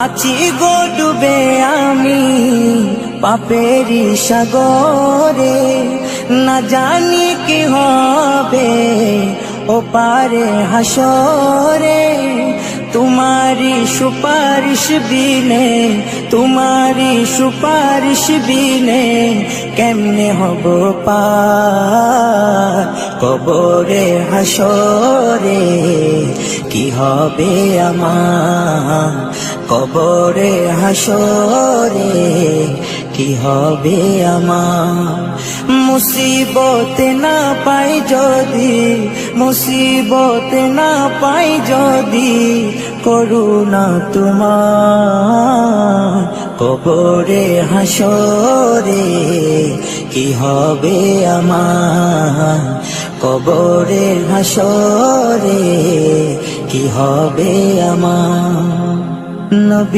আছি গো ডুবে আমি পাপেরি সাগরে, না জানি কি হবে ও পারে হাসরে। তোমারি সুপারিশ বিনে, তোমারি সুপারিশ বিনে কেমনে হব পার কবরে হাসরে। কি হবে আমার কবরে হাসরে, কি হবে আমার। মুসিবতে না পাই যদি, মুসিবতে না পাই যদি করুণা তোমার কবরে হাসরে। কি হবে আমার কবরে হাসরে, কি হবে আমার। নবী